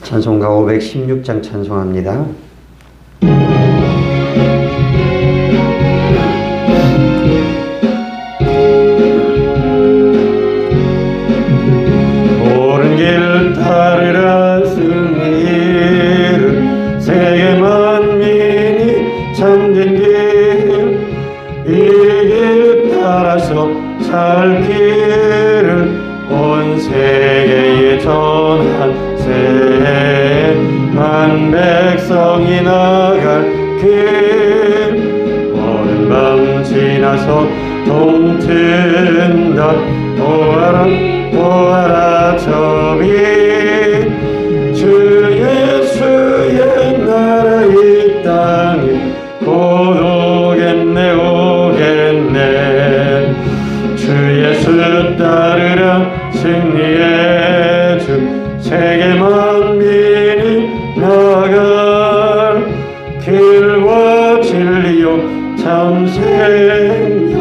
찬송가 516장 찬송합니다. 옳은 길 따르라 승의 이름 세계 만민이 참된 길 이 길 따라서 살 길을 온 세계에 전한세 만 백성이 나갈 길 오랜 밤 지나서 동튼다 보아라 보아라 저 빛 주 예수의 나라 이 땅에 곧 오겠네 오겠네 주 예수 따르라 승리의 주 세계 만민이 나갈 길과 진리요 참 생명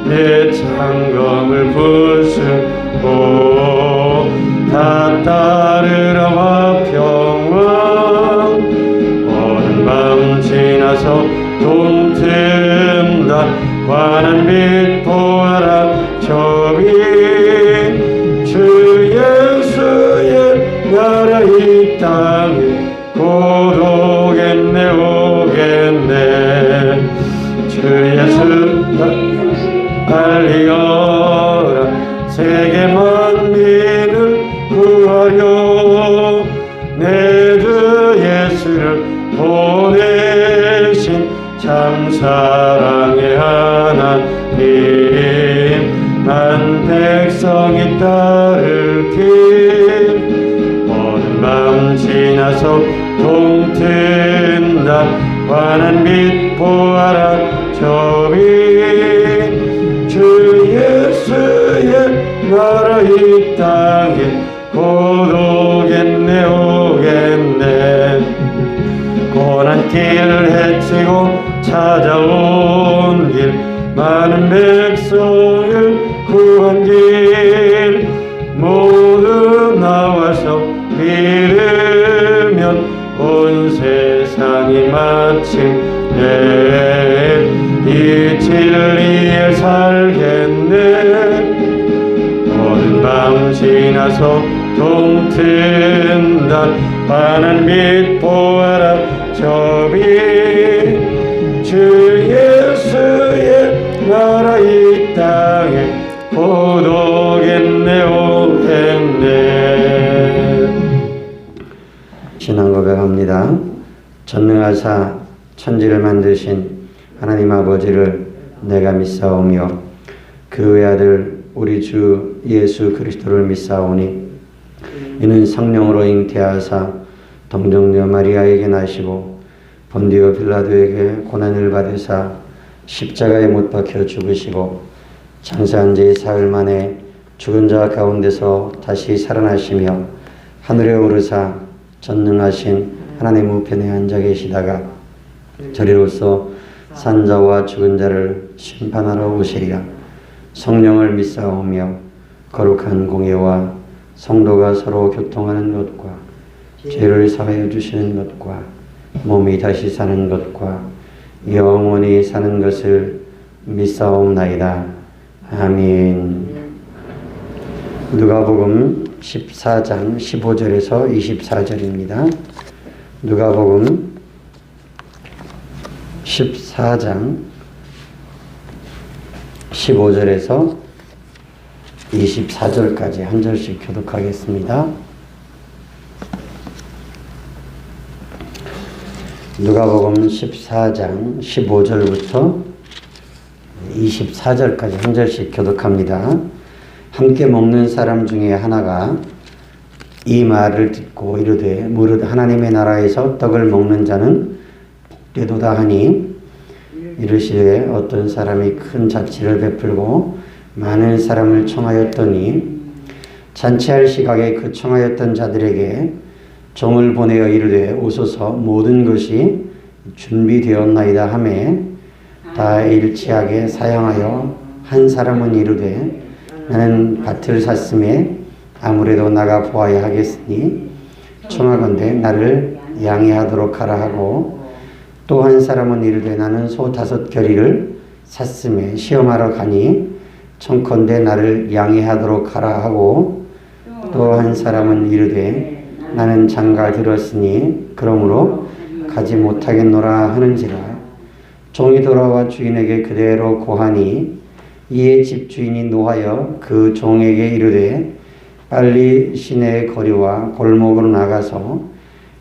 내 창검을 부수고 다 따르라 화평왕 오는 밤 지나서 동튼다 환한 빛 보아라 저 빛 주 예수의 나라 이 땅에 곧 오겠네 오겠네 주 예수 알리어라 세계 만민을 구하려 내 주 예수를 보내신 참 사랑의 하나님 한 백성이 따를 길 오는 밤 지나서 동튼다 환한 빛 보아라 저 빛 주 예수의 나라 이 땅에 곧 오겠네 오겠네 고난 길 헤치고 찾아온 길 많은 백성을 구한 길 모두 나와서 믿으면 온 세상이 마침내 이 진리에 살겠네 오는 밤 지나서 동튼다 환한 빛 보아라 저 빛 주 예수의 나라 이 땅에 곧 오겠네 오겠네. 신앙 고백합니다. 전능하사 천지를 만드신 하나님 아버지를 내가 믿사오며 그 외아들 우리 주 예수 그리스도를 믿사오니 이는 성령으로 잉태하사 동정녀 마리아에게 나시고 본디오 빌라도에게 고난을 받으사 십자가에 못 박혀 죽으시고 장사한 지 사흘 만에 죽은 자 가운데서 다시 살아나시며 하늘에 오르사 전능하신 하나님 우편에 앉아 계시다가 저리로서 산자와 죽은 자를 심판하러 오시리라. 성령을 믿사오며 거룩한 공예와 성도가 서로 교통하는 것과 죄를 사하여 주시는 것과 몸이 다시 사는 것과 영원히 사는 것을 믿사옵나이다. 아멘. 누가복음 14장 15절에서 24절입니다. 누가복음 14장 15절에서 24절까지 한 절씩 교독하겠습니다. 누가복음 14장 15절부터 24절까지 한 절씩 교독합니다. 함께 먹는 사람 중에 하나가 이 말을 듣고 이르되 무릇 하나님의 나라에서 떡을 먹는 자는 복되도다 하니 이르시되 어떤 사람이 큰 자치를 베풀고 많은 사람을 청하였더니 잔치할 시각에 그 청하였던 자들에게 종을 보내어 이르되 오소서 모든 것이 준비되었나이다 하매 다 일치하게 사양하여 한 사람은 이르되 나는 밭을 샀음에 아무래도 나가 보아야 하겠으니 청하건대 나를 양해하도록 하라 하고, 또 한 사람은 이르되 나는 소 5겨리를 샀음에 시험하러 가니 청컨대 나를 양해하도록 하라 하고, 또 한 사람은 이르되 나는 장가 들었으니 그러므로 가지 못하겠노라 하는지라. 종이 돌아와 주인에게 그대로 고하니 이에 집주인이 노하여 그 종에게 이르되 빨리 시내의 거리와 골목으로 나가서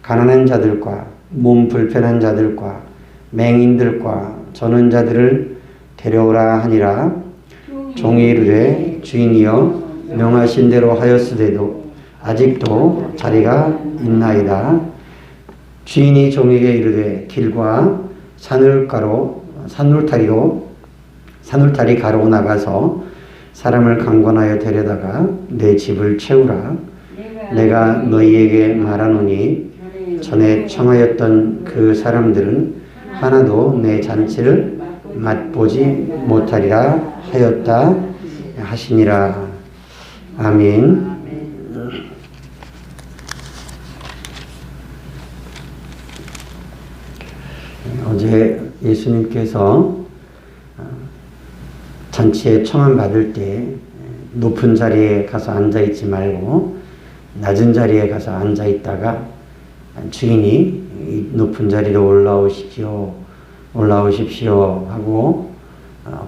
가난한 자들과 몸 불편한 자들과 맹인들과 저는 자들을 데려오라 하니라. 종이 이르되 주인이여 명하신 대로 하였으되도 아직도 자리가 있나이다. 주인이 종에게 이르되 길과 산울타리 가로 나가서 사람을 강권하여 데려다가 내 집을 채우라. 내가 너희에게 말하노니 전에 청하였던 그 사람들은 하나도 내 잔치를 맛보지 못하리라 하였다 하시니라. 아멘. 어제 예수님께서 잔치에 청함 받을 때 높은 자리에 가서 앉아 있지 말고 낮은 자리에 가서 앉아 있다가 주인이 높은 자리로 올라오십시오 하고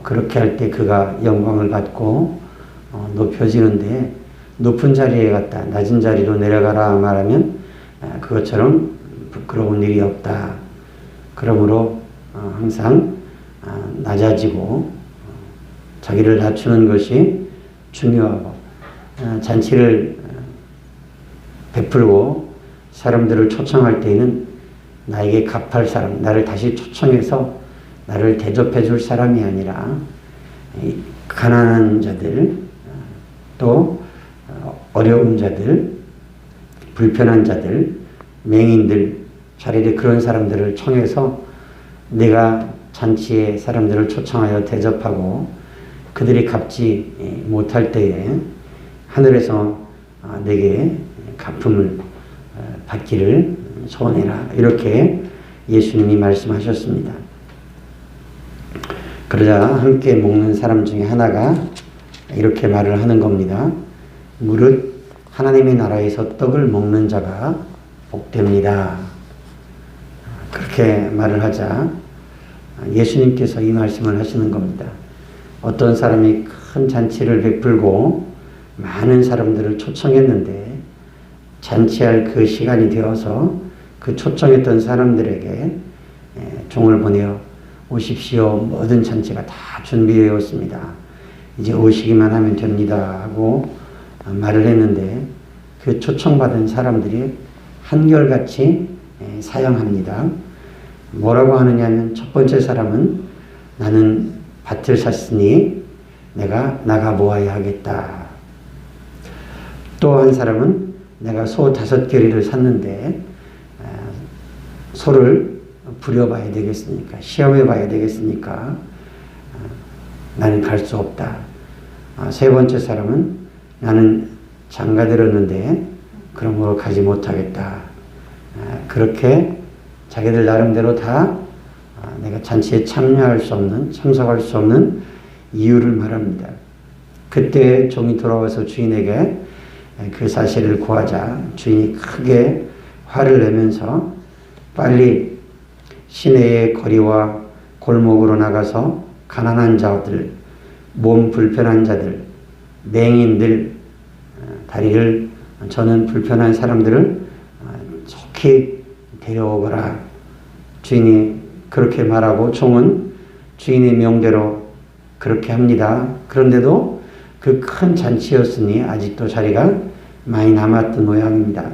그렇게 할 때 그가 영광을 받고 높여지는데, 높은 자리에 갔다 낮은 자리로 내려가라 말하면 그것처럼 부끄러운 일이 없다. 그러므로 항상 낮아지고 자기를 낮추는 것이 중요하고, 잔치를 베풀고 사람들을 초청할 때에는 나에게 갚할 사람, 나를 다시 초청해서 나를 대접해 줄 사람이 아니라 가난한 자들, 또 어려운 자들, 불편한 자들, 맹인들, 차라리 그런 사람들을 청해서 내가 잔치에 사람들을 초청하여 대접하고 그들이 갚지 못할 때에 하늘에서 내게 갚음을 받기를 소원해라. 이렇게 예수님이 말씀하셨습니다. 그러자 함께 먹는 사람 중에 하나가 이렇게 말을 하는 겁니다. 무릇 하나님의 나라에서 떡을 먹는 자가 복됩니다. 그렇게 말을 하자 예수님께서 이 말씀을 하시는 겁니다. 어떤 사람이 큰 잔치를 베풀고 많은 사람들을 초청했는데 잔치할 그 시간이 되어서 그 초청했던 사람들에게 종을 보내어 오십시오. 모든 잔치가 다 준비되었습니다. 이제 오시기만 하면 됩니다. 하고 말을 했는데 그 초청받은 사람들이 한결같이 사양합니다. 뭐라고 하느냐면 첫 번째 사람은 나는 밭을 샀으니 내가 나가 모아야 하겠다. 또 한 사람은 내가 소 5겨리를 샀는데 소를 부려봐야 되겠습니까? 시험해 봐야 되겠습니까? 나는 갈 수 없다. 세 번째 사람은 나는 장가 들었는데 그러므로 가지 못하겠다. 그렇게 자기들 나름대로 다 내가 잔치에 참여할 수 없는, 참석할 수 없는 이유를 말합니다. 그때 종이 돌아와서 주인에게 그 사실을 고하자 주인이 크게 화를 내면서 빨리 시내의 거리와 골목으로 나가서 가난한 자들, 몸 불편한 자들, 맹인들, 다리를 저는 불편한 사람들을 속히 데려오거라. 주인이 그렇게 말하고 종은 주인의 명대로 그렇게 합니다. 그런데도 그 큰 잔치였으니 아직도 자리가 많이 남았던 모양입니다.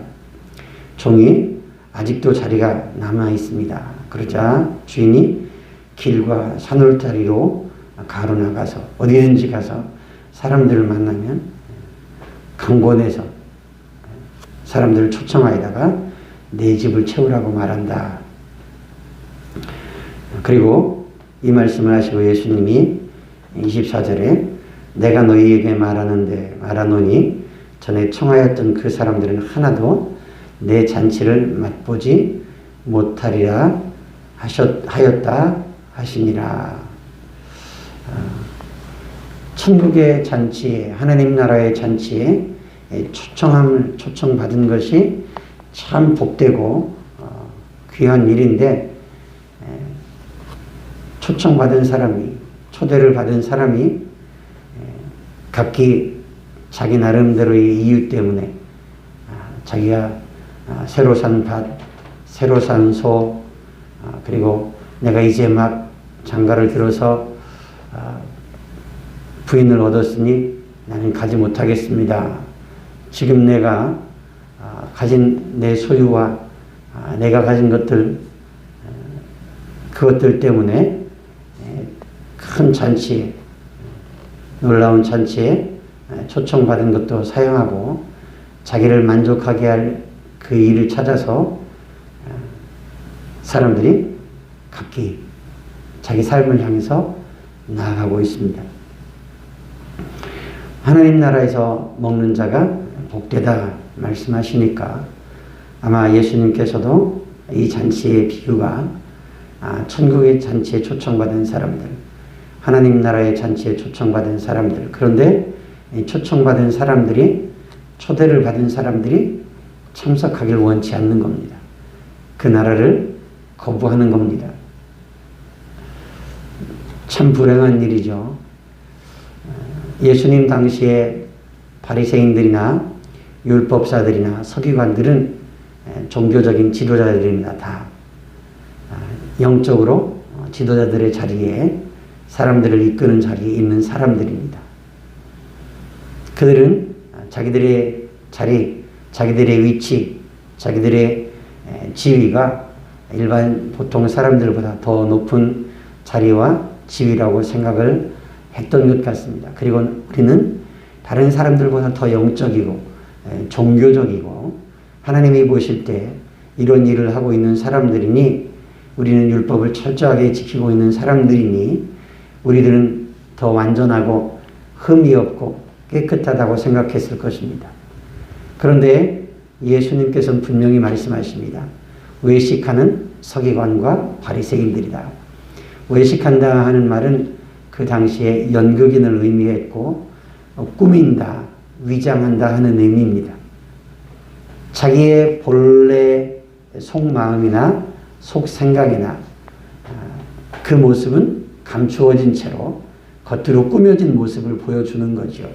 종이 아직도 자리가 남아 있습니다. 그러자 주인이 길과 산울타리로 가로 나가서 어디든지 가서 사람들을 만나면 강권해서 사람들을 초청하여다가 내 집을 채우라고 말한다. 그리고 이 말씀을 하시고 예수님이 24절에 내가 너희에게 말하노니 전에 청하였던 그 사람들은 하나도 내 잔치를 맛보지 못하리라 하였다 하시니라. 천국의 잔치에, 하나님 나라의 잔치에 초청받은 것이 참 복되고 귀한 일인데, 초청받은 사람이, 초대를 받은 사람이 각기 자기 나름대로의 이유 때문에 자기가 새로 산 밭, 새로 산 소, 그리고 내가 이제 막 장가를 들어서 부인을 얻었으니 나는 가지 못하겠습니다. 지금 내가 가진 내 소유와 내가 가진 것들, 그것들 때문에 큰 잔치에, 놀라운 잔치에 초청받은 것도 사용하고 자기를 만족하게 할 그 일을 찾아서 사람들이 각기 자기 삶을 향해서 나아가고 있습니다. 하나님 나라에서 먹는 자가 복되다 말씀하시니까 아마 예수님께서도 이 잔치의 비유가 천국의 잔치에 초청받은 사람들, 하나님 나라의 잔치에 초청받은 사람들, 그런데 초청받은 사람들이, 초대를 받은 사람들이 참석하길 원치 않는 겁니다. 그 나라를 거부하는 겁니다. 참 불행한 일이죠. 예수님 당시에 바리새인들이나 율법사들이나 서기관들은 종교적인 지도자들입니다. 다 영적으로 지도자들의 자리에, 사람들을 이끄는 자리에 있는 사람들입니다. 그들은 자기들의 자리, 자기들의 위치, 자기들의 지위가 일반 보통 사람들보다 더 높은 자리와 지위라고 생각을 했던 것 같습니다. 그리고 우리는 다른 사람들보다 더 영적이고 종교적이고 하나님이 보실 때 이런 일을 하고 있는 사람들이니, 우리는 율법을 철저하게 지키고 있는 사람들이니 우리들은 더 완전하고 흠이 없고 깨끗하다고 생각했을 것입니다. 그런데 예수님께서는 분명히 말씀하십니다. 외식하는 서기관과 바리새인들이다. 외식한다 하는 말은 그 당시에 연극인을 의미했고 꾸민다, 위장한다 하는 의미입니다. 자기의 본래 속마음이나 속생각이나 그 모습은 감추어진 채로 겉으로 꾸며진 모습을 보여주는 거죠.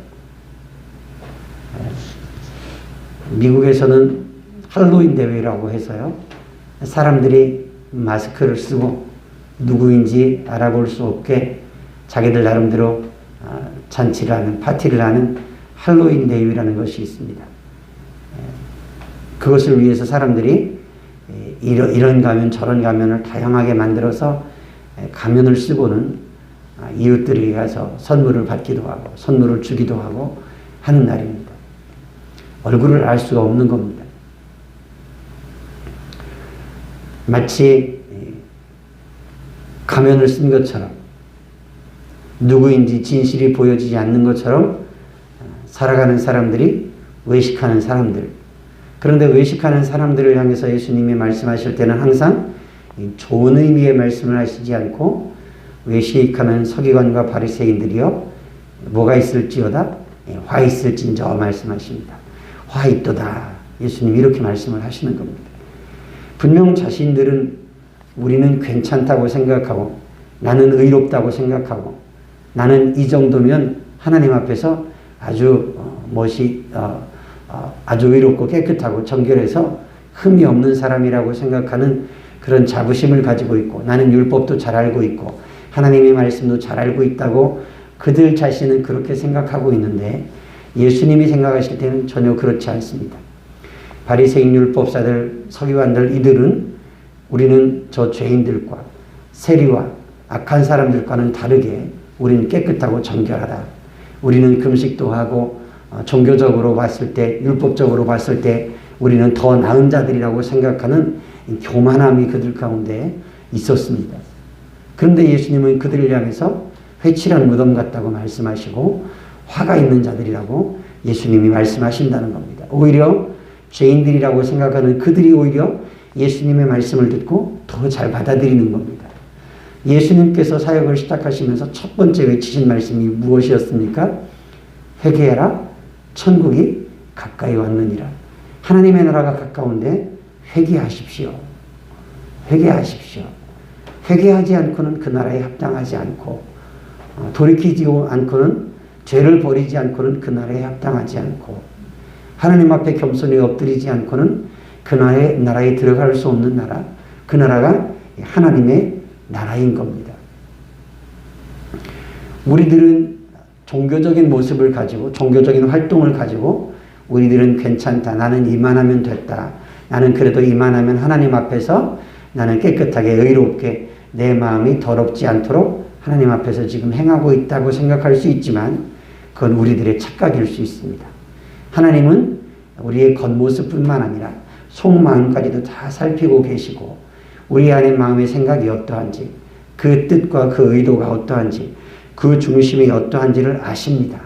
미국에서는 할로윈 대회라고 해서요, 사람들이 마스크를 쓰고 누구인지 알아볼 수 없게 자기들 나름대로 잔치를 하는, 파티를 하는 할로윈 대회라는 것이 있습니다. 그것을 위해서 사람들이 이런 가면 저런 가면을 다양하게 만들어서 가면을 쓰고는 이웃들에게 가서 선물을 받기도 하고 선물을 주기도 하고 하는 날입니다. 얼굴을 알 수가 없는 겁니다. 마치 가면을 쓴 것처럼, 누구인지 진실이 보여지지 않는 것처럼 살아가는 사람들이 외식하는 사람들. 그런데 외식하는 사람들을 향해서 예수님이 말씀하실 때는 항상 좋은 의미의 말씀을 하시지 않고, 외식하는 서기관과 바리새인들이요 뭐가 있을지어다, 화 있을진저 말씀하십니다. 화 있도다. 예수님이 이렇게 말씀을 하시는 겁니다. 분명 자신들은, 우리는 괜찮다고 생각하고 나는 의롭다고 생각하고 나는 이 정도면 하나님 앞에서 아주 아주 의롭고 깨끗하고 정결해서 흠이 없는 사람이라고 생각하는 그런 자부심을 가지고 있고, 나는 율법도 잘 알고 있고 하나님의 말씀도 잘 알고 있다고 그들 자신은 그렇게 생각하고 있는데, 예수님이 생각하실 때는 전혀 그렇지 않습니다. 바리새인 율법사들, 서기관들, 이들은 우리는 저 죄인들과 세리와 악한 사람들과는 다르게 우리는 깨끗하고 정결하다. 우리는 금식도 하고 종교적으로 봤을 때, 율법적으로 봤을 때 우리는 더 나은 자들이라고 생각하는 교만함이 그들 가운데 있었습니다. 그런데 예수님은 그들을 향해서 회칠한 무덤 같다고 말씀하시고 화가 있는 자들이라고 예수님이 말씀하신다는 겁니다. 오히려 죄인들이라고 생각하는 그들이 오히려 예수님의 말씀을 듣고 더 잘 받아들이는 겁니다. 예수님께서 사역을 시작하시면서 첫 번째 외치신 말씀이 무엇이었습니까? 회개하라, 천국이 가까이 왔느니라. 하나님의 나라가 가까운데 회개하십시오. 회개하십시오. 회개하지 않고는 그 나라에 합당하지 않고, 돌이키지 않고는, 죄를 버리지 않고는 그 나라에 합당하지 않고, 하나님 앞에 겸손히 엎드리지 않고는 그 나라에 들어갈 수 없는 나라, 그 나라가 하나님의 나라인 겁니다. 우리들은 종교적인 모습을 가지고, 종교적인 활동을 가지고 우리들은 괜찮다, 나는 이만하면 됐다, 나는 그래도 이만하면 하나님 앞에서 나는 깨끗하게 의롭게 내 마음이 더럽지 않도록 하나님 앞에서 지금 행하고 있다고 생각할 수 있지만 그건 우리들의 착각일 수 있습니다. 하나님은 우리의 겉모습뿐만 아니라 속마음까지도 다 살피고 계시고, 우리 안의 마음의 생각이 어떠한지, 그 뜻과 그 의도가 어떠한지, 그 중심이 어떠한지를 아십니다.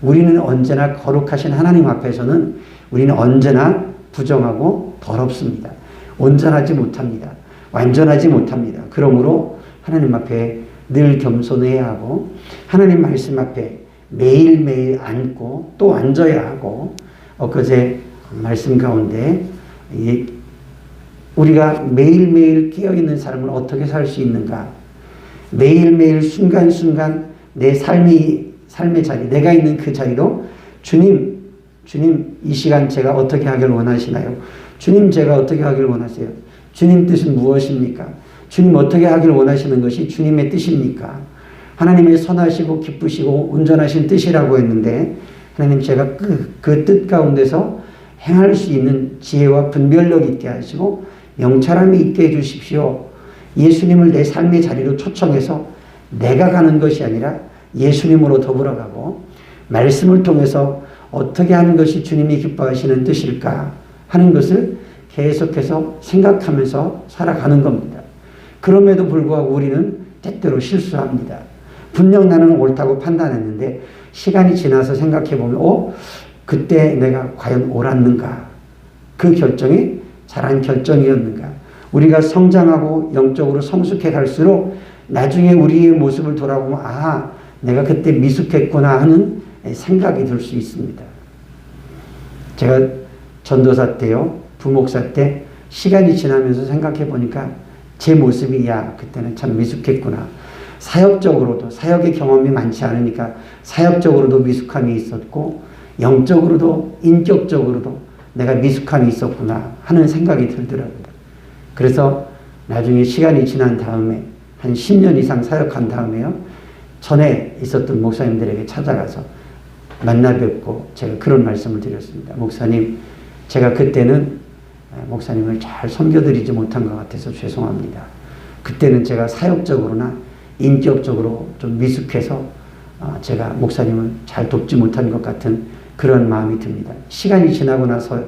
우리는 언제나 거룩하신 하나님 앞에서는 우리는 언제나 부정하고 더럽습니다. 온전하지 못합니다. 완전하지 못합니다. 그러므로 하나님 앞에 늘 겸손해야 하고, 하나님 말씀 앞에 매일매일 앉고 또 앉아야 하고, 엊그제 말씀 가운데 우리가 매일매일 깨어있는 삶을 어떻게 살 수 있는가, 매일매일 순간순간 내 삶의 자리, 내가 있는 그 자리로 주님 이 시간 제가 어떻게 하길 원하시나요? 주님 제가 어떻게 하길 원하세요? 주님 뜻은 무엇입니까? 주님 어떻게 하길 원하시는 것이 주님의 뜻입니까? 하나님의 선하시고 기쁘시고 온전하신 뜻이라고 했는데, 하나님 제가 그 뜻 가운데서 행할 수 있는 지혜와 분별력 있게 하시고 영찰함이 있게 해주십시오. 예수님을 내 삶의 자리로 초청해서 내가 가는 것이 아니라 예수님으로 더불어 가고, 말씀을 통해서 어떻게 하는 것이 주님이 기뻐하시는 뜻일까 하는 것을 계속해서 생각하면서 살아가는 겁니다. 그럼에도 불구하고 우리는 때때로 실수합니다. 분명 나는 옳다고 판단했는데 시간이 지나서 생각해보면 그때 내가 과연 옳았는가? 그 결정이 잘한 결정이었는가? 우리가 성장하고 영적으로 성숙해 갈수록 나중에 우리의 모습을 돌아보면 내가 그때 미숙했구나 하는 생각이 들 수 있습니다. 제가 전도사 때요, 부목사 때 시간이 지나면서 생각해 보니까 제 모습이 그때는 참 미숙했구나. 사역적으로도, 사역의 경험이 많지 않으니까 사역적으로도 미숙함이 있었고, 영적으로도 인격적으로도 내가 미숙함이 있었구나 하는 생각이 들더라고요. 그래서 나중에 시간이 지난 다음에 한 10년 이상 사역한 다음에요, 전에 있었던 목사님들에게 찾아가서 만나 뵙고 제가 그런 말씀을 드렸습니다. 목사님, 제가 그때는 목사님을 잘 섬겨드리지 못한 것 같아서 죄송합니다. 그때는 제가 사역적으로나 인격적으로 좀 미숙해서 제가 목사님을 잘 돕지 못한 것 같은 그런 마음이 듭니다. 시간이 지나고 나서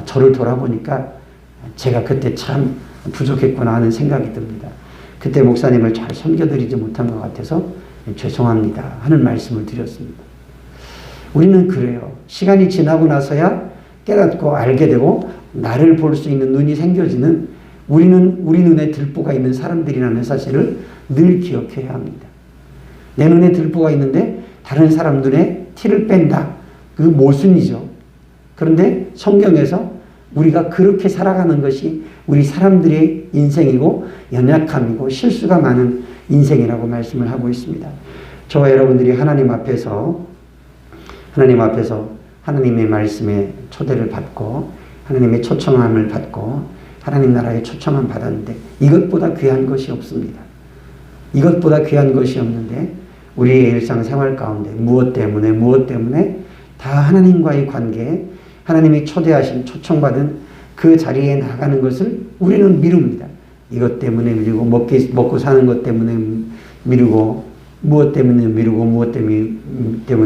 저를 돌아보니까 제가 그때 참 부족했구나 하는 생각이 듭니다. 그때 목사님을 잘 섬겨드리지 못한 것 같아서 죄송합니다 하는 말씀을 드렸습니다. 우리는 그래요. 시간이 지나고 나서야 깨닫고 알게 되고 나를 볼 수 있는 눈이 생겨지는, 우리는 우리 눈에 들보가 있는 사람들이라는 사실을 늘 기억해야 합니다. 내 눈에 들보가 있는데 다른 사람 눈에 티를 뺀다. 그 모순이죠. 그런데 성경에서 우리가 그렇게 살아가는 것이 우리 사람들의 인생이고 연약함이고 실수가 많은 인생이라고 말씀을 하고 있습니다. 저와 여러분들이 하나님 앞에서 하나님의 말씀에 초대를 받고 하나님의 초청함을 받고 하나님 나라의 초청함 받았는데 이것보다 귀한 것이 없습니다. 이것보다 귀한 것이 없는데 우리의 일상생활 가운데 무엇 때문에 다 하나님과의 관계에 하나님이 초대하신 초청받은 그 자리에 나가는 것을 우리는 미룹니다. 이것 때문에 미루고 먹고 사는 것 때문에 미루고 무엇 때문에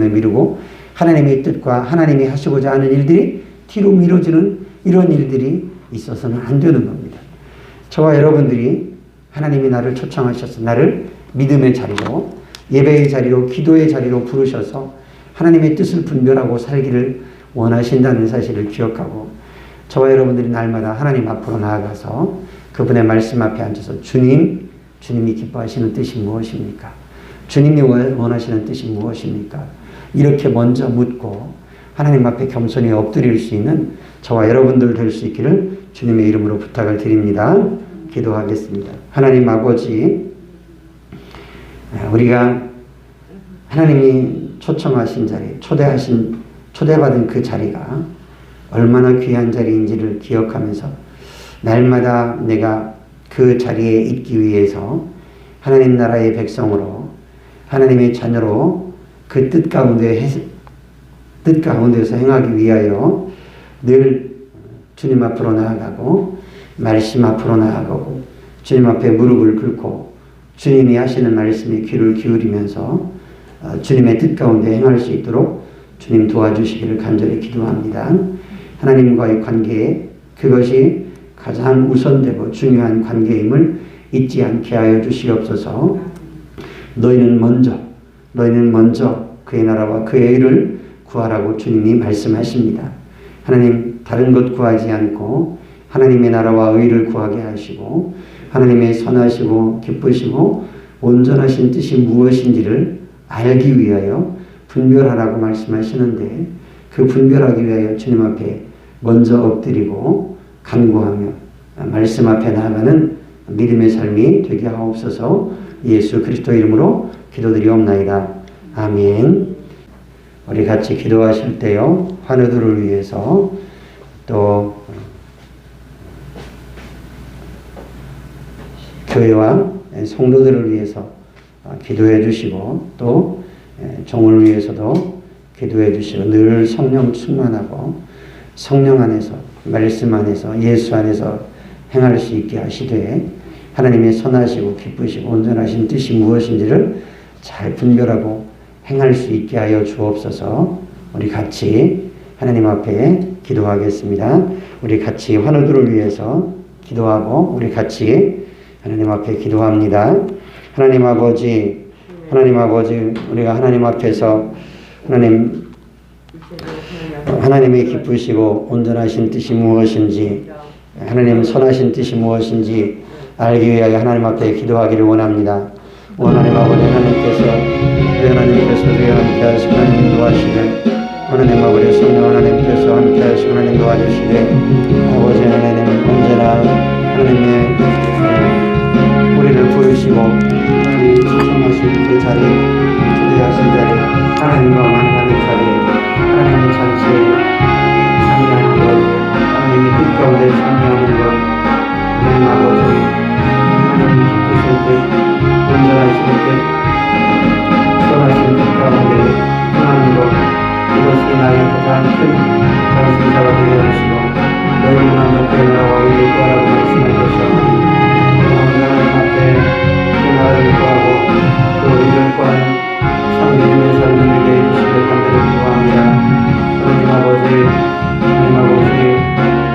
미루고 하나님의 뜻과 하나님이 하시고자 하는 일들이 뒤로 미뤄지는 이런 일들이 있어서는 안 되는 겁니다. 저와 여러분들이 하나님이 나를 초청하셔서 나를 믿음의 자리로, 예배의 자리로, 기도의 자리로 부르셔서 하나님의 뜻을 분별하고 살기를 원하신다는 사실을 기억하고 저와 여러분들이 날마다 하나님 앞으로 나아가서 그분의 말씀 앞에 앉아서 주님이 기뻐하시는 뜻이 무엇입니까? 주님이 원하시는 뜻이 무엇입니까? 이렇게 먼저 묻고 하나님 앞에 겸손히 엎드릴 수 있는 저와 여러분들 될 수 있기를 주님의 이름으로 부탁을 드립니다. 기도하겠습니다. 하나님 아버지, 우리가 하나님이 초청하신 자리, 초대받은 그 자리가 얼마나 귀한 자리인지를 기억하면서 날마다 내가 그 자리에 있기 위해서 하나님 나라의 백성으로 하나님의 자녀로 그 뜻 가운데서 행하기 위하여 늘 주님 앞으로 나아가고 말씀 앞으로 나아가고 주님 앞에 무릎을 꿇고 주님이 하시는 말씀에 귀를 기울이면서 주님의 뜻 가운데 행할 수 있도록 주님 도와주시기를 간절히 기도합니다. 하나님과의 관계, 그것이 가장 우선되고 중요한 관계임을 잊지 않게 하여 주시옵소서. 너희는 먼저 그의 나라와 그의 의를 구하라고 주님이 말씀하십니다. 하나님, 다른 것 구하지 않고 하나님의 나라와 의를 구하게 하시고 하나님의 선하시고 기쁘시고 온전하신 뜻이 무엇인지를 알기 위하여 분별하라고 말씀하시는데, 그 분별하기 위하여 주님 앞에 먼저 엎드리고 간구하며 말씀 앞에 나아가는 믿음의 삶이 되게 하옵소서. 예수 그리스도 이름으로 기도드리옵나이다. 아멘. 우리 같이 기도하실 때요, 환우들을 위해서 또 교회와 성도들을 위해서 기도해 주시고 또 종을 위해서도 기도해 주시고 늘 성령 충만하고 성령 안에서 말씀 안에서 예수 안에서 행할 수 있게 하시되 하나님의 선하시고 기쁘시고 온전하신 뜻이 무엇인지를 잘 분별하고 행할 수 있게 하여 주옵소서. 우리 같이 하나님 앞에 기도하겠습니다. 우리 같이 환우들을 위해서 기도하고 우리 같이 하나님 앞에 기도합니다. 하나님 아버지, 우리가 하나님 앞에서 하나님의 기쁘시고 온전하신 뜻이 무엇인지, 하나님 선하신 뜻이 무엇인지 알기 위하여 하나님 앞에 기도하기를 원합니다. 하나님 아버지, 하나님께서 우리와 함께 하시고 하나님 도와주시되, 하나님 아버지 성령 하나님께서 함께 하시고 하나님 도와주시되, 아버지 하나님 언제나 하나님의 우리를 부르시고 하나님 초청하신 그 자리, 초대하신 자리, 하나님과 만나는 자리, 하나님의 잔치에 참여하는 것, 하나님의 뜻 가운데 참여하는 것, 하나님 아버지 하나님 기쁘실 때 온전하실 때 선하신 뜻 가운데 행하는 것, 이것이 나의 가장 큰 당신사가 되게 하시고 너희를 먼저 그의 나라와 의를 구하라고 말씀하셨사오니 하나님 앞에 그 나라를 구하고 그 의를 구하는 참 믿음의 삶을 되게 해주시길 간절히 기도합니다. 하나님 아버지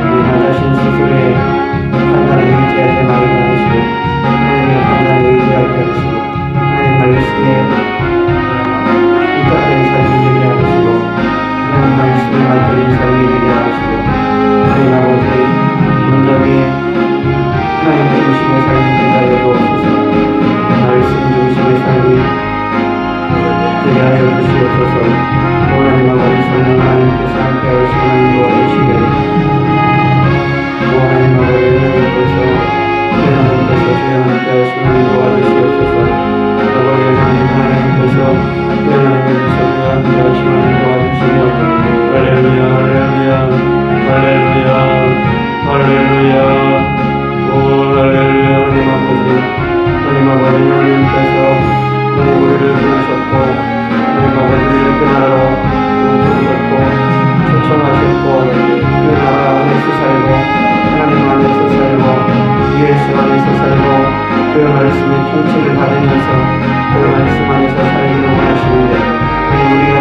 우리 나 자신 스스로의 판단을 의지하지 말게 하시고 하나님의 판단을 의지하게 하시고 하나님 말씀에 입각된 삶이 되게 하시고 하나님 말씀에 맞들린 삶이 되게 하시고 하나님 아버지 온전히 하나님 중심의 삶이 되게 하여 주옵소서. 말씀 중심의 삶이 되게 하여 주시옵소서. 하나님 아버지 성령 하나님께서 함께 하시고 하나님 도와주시되 하나님 아버지 하나님께서 주여 함께 하시고 하나님 도와주시옵소서. 아버지 하나님께서 주여 함께 하시고 하나님 도와주시며 할렐루야 할렐루야 할렐루야 할렐루야 오 할렐루야. 하나님 아버지 하나님께서 하나님 우리를 부르셨고 하나님 아버지 그 나라로 부르셨고 초청하셨고 그 나라 안에서 살고 하나님 안에서 살고 예수 안에서 살고 그 말씀의 통치를 받으면서 그 말씀 안에서 살기를 원하시는데 우리가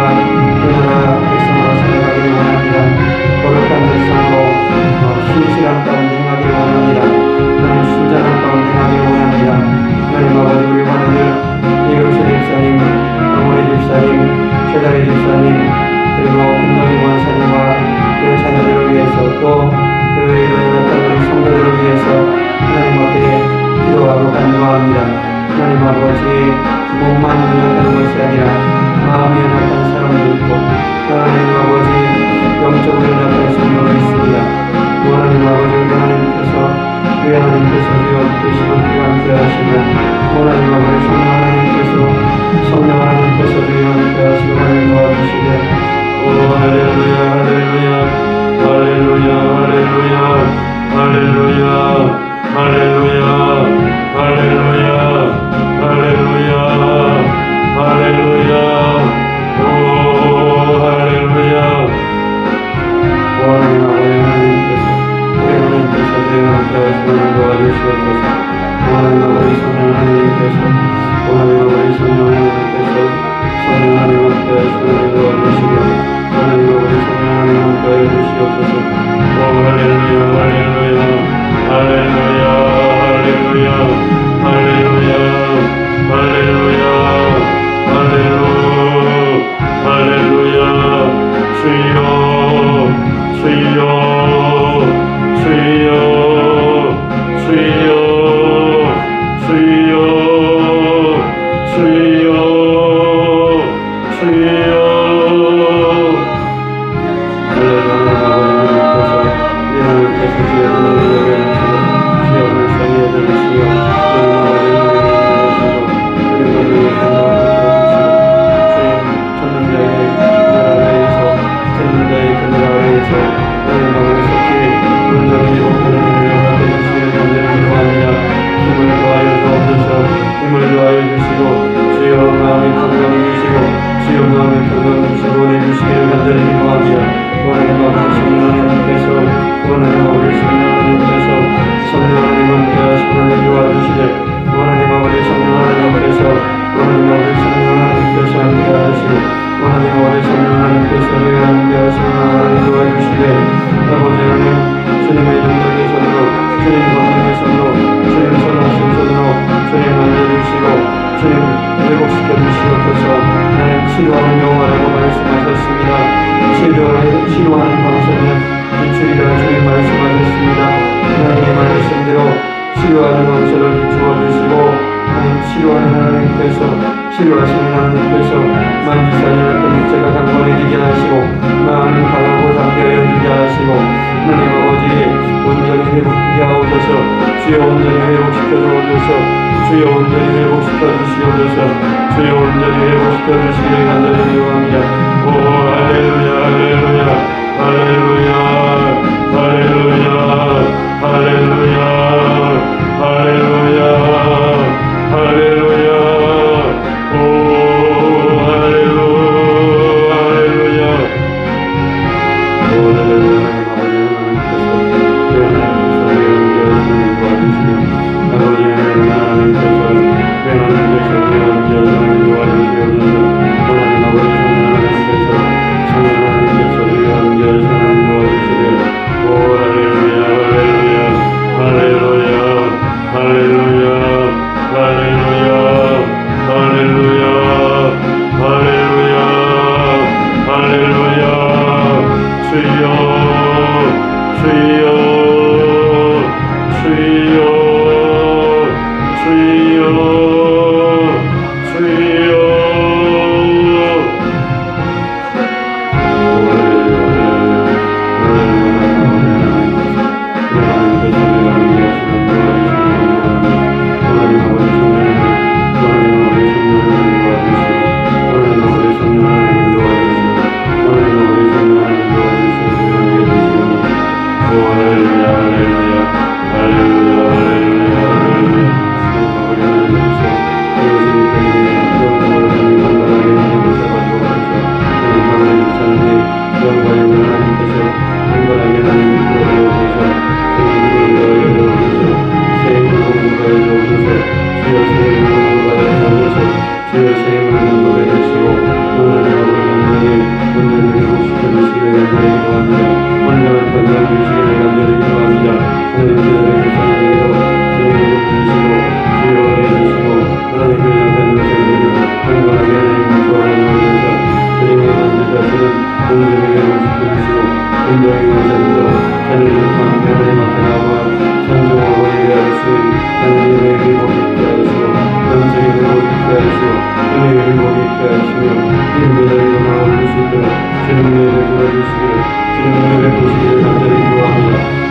그 나라 백성으로 살아가기를 원합니다. 거룩한 백성으로 신실한 가운데 행하기를 원합니다. 하나님 순전한 가운데 행하기를 원합니다. 하나님 아버지 우리 환우들 이경철 집사님, 강원희 집사님, 최다희 집사님, 몸만 연약한 것이 아니라 마음이 연약한 사람도 있고 하나님 아버지 영적으로 연약한 성도가 있습니다. 하나님 아버지 우리 하나님께서 주여 되시고 주여 함께 하시며 하나님 아버지 성령 하나님께서 주여 함께 하시고 하나님 도와주시되 할렐루야 할렐루야 할렐루야 할렐루야 할렐루야 할렐루야 할렐루야 할렐루야 할렐루야 오 할렐루야 하나님 아버지 하나님께서 주여 함께 하시고 도와주시옵소서. 하나님 아버지 성령 하나님께서 하나님 아버지 성령 하나님께서 성령 하나님 함께 하시고 도와주시며 하나님 아버지 성령 하나님 함께 해주시옵소서. 오 할렐루야 할렐루야 할렐루야 할렐루야 할렐루야 할렐루야 할렐루야 할렐루야 주여 주여 주여 주여 주여 주여 주여 치료하는 방법은 기출이라 주님 말씀하셨습니다. 하나님의 말씀대로 치료하는 방법을 비추어 주시고 치료하는 하나님께서 치료하시는 하나님께서 만지사니 같은 육체가 강건해지게 하시고 마음을 강하고 담대하여 주게 하시고 하나님 아버지 온전히 회복하게 하옵소서. 주여 온전히 회복시켜 주옵소서. 주여 온전히 회복시켜 주시옵소서. 주여 온전히 회복시켜 주시기를 간절히 기도합니다. 오 할렐루야 할렐루야 할렐루야 할렐루야 할렐루야 할렐루야 할렐루야 오 할렐루야 할렐루야 오 할렐루야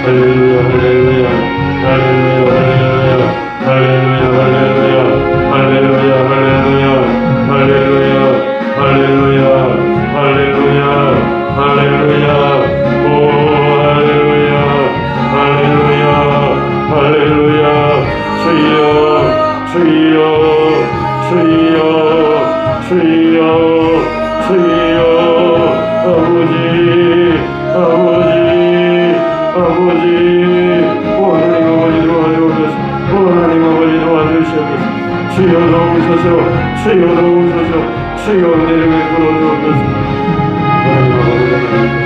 할렐루야 할렐루야 할렐루야 할렐루야 할렐루야 할렐루야 할렐루야 할렐루야 할렐루야 할렐루야 오 할렐루야 할렐루야 할렐루야 주여 주여 주여 주여 주여 아버지 아버지 아버지 오 하나님 아버지 도와주옵소서 오 하나님 아버지 도와주시옵소서 주여 도우소서 주여 도우소서 주여 은혜를 베풀어 주옵소서 하나님 아버지